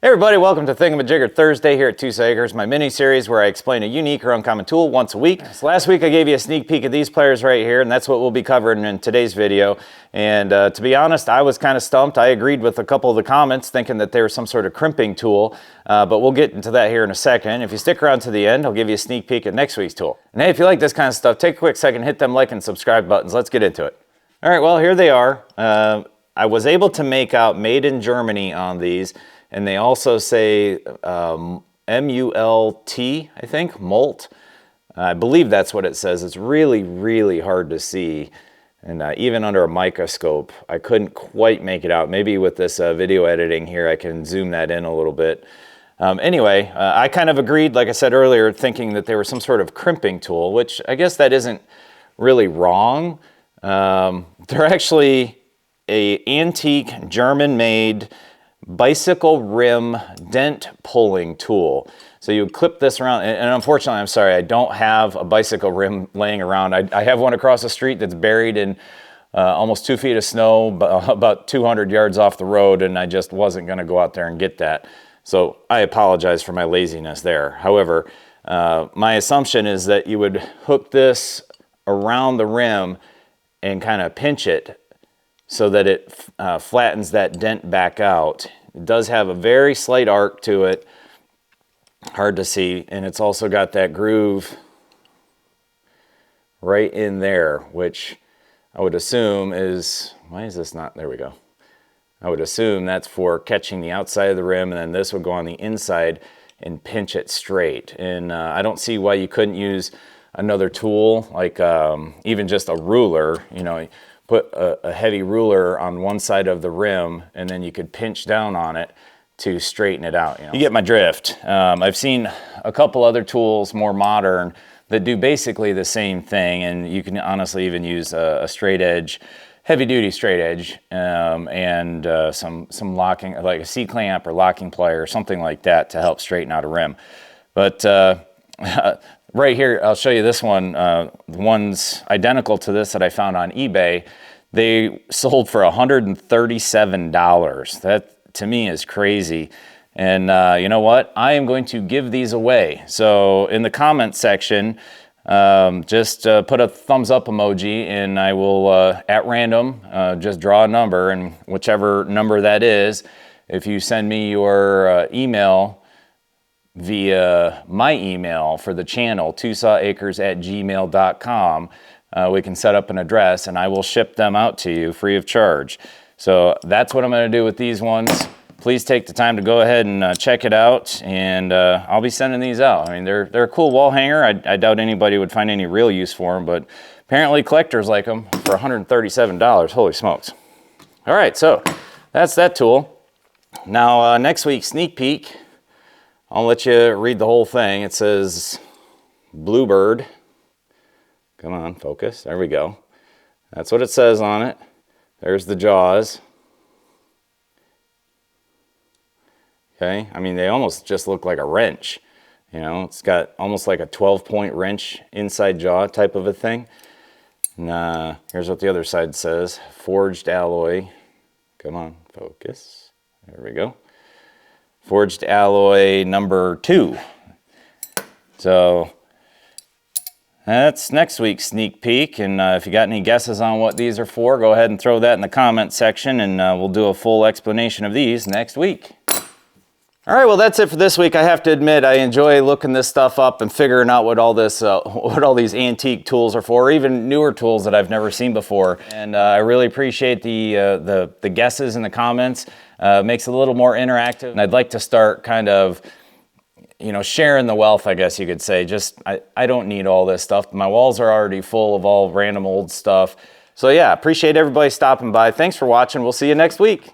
Hey everybody, welcome to Thingamajigger Thursday here at Tusa Acres, my mini-series where I explain a unique or uncommon tool once a week. So last week I gave you a sneak peek of these players right here, and that's what we'll be covering in today's video. And to be honest, I was kind of stumped. I agreed with a couple of the comments, thinking that they were some sort of crimping tool, but we'll get into that here in a second. If you stick around to the end, I'll give you a sneak peek at next week's tool. And hey, if you like this kind of stuff, take a quick second, hit them like and subscribe buttons. Let's get into it. All right, well, here they are. I was able to make out made in Germany on these. And they also say M-U-L-T, I think, Mult. I believe that's what it says. It's really, really hard to see. And even under a microscope, I couldn't quite make it out. Maybe with this video editing here, I can zoom that in a little bit. Anyway, I kind of agreed, like I said earlier, thinking that they were some sort of crimping tool, which I guess that isn't really wrong. They're actually an antique German-made bicycle rim dent pulling tool. So you clip this around, and unfortunately, I'm sorry, I don't have a bicycle rim laying around. I have one across the street that's buried in almost 2 feet of snow, about 200 yards off the road, and I just wasn't gonna go out there and get that. So I apologize for my laziness there. However, my assumption is that you would hook this around the rim and kind of pinch it so that it flattens that dent back out. It does have a very slight arc to it, hard to see, and it's also got that groove right in there, which I would assume is, why is this not, there we go. I would assume that's for catching the outside of the rim, and then this would go on the inside and pinch it straight. And I don't see why you couldn't use another tool, like even just a ruler, you know, put a heavy ruler on one side of the rim, and then you could pinch down on it to straighten it out. You get my drift. I've seen a couple other tools, more modern, that do basically the same thing, and you can honestly even use a straight edge, heavy-duty straight edge, and some locking, like a C-clamp or locking plier or something like that to help straighten out a rim. But right here, I'll show you this one. The one's identical to this that I found on eBay. They sold for $137. That, to me, is crazy. And you know what? I am going to give these away. So in the comment section, just put a thumbs up emoji, and I will, at random, just draw a number, and whichever number that is, if you send me your email via my email for the channel, tusaacres@gmail.com, we can set up an address and I will ship them out to you free of charge. So that's what I'm going to do with these ones. Please take the time to go ahead and check it out, and I'll be sending these out. I mean, they're a cool wall hanger. I doubt anybody would find any real use for them, but apparently collectors like them for $137. Holy smokes. All right, so that's that tool. Now, next week's sneak peek, I'll let you read the whole thing. It says Bluebird. Come on, focus. There we go. That's what it says on it. There's the jaws. Okay, I mean, they almost just look like a wrench. You know, it's got almost like a 12-point wrench inside jaw type of a thing. And here's what the other side says. Forged alloy. Come on, focus. There we go. Forged alloy number 2. So that's next week's sneak peek, and if you got any guesses on what these are for, go ahead and throw that in the comment section, and we'll do a full explanation of these next week. All right, well, that's it for this week. I have to admit, I enjoy looking this stuff up and figuring out what all this, what all these antique tools are for, or even newer tools that I've never seen before. And I really appreciate the guesses in the comments. Makes it a little more interactive. And I'd like to start kind of, you know, sharing the wealth, I guess you could say. Just, I don't need all this stuff. My walls are already full of all random old stuff. So yeah, appreciate everybody stopping by. Thanks for watching. We'll see you next week.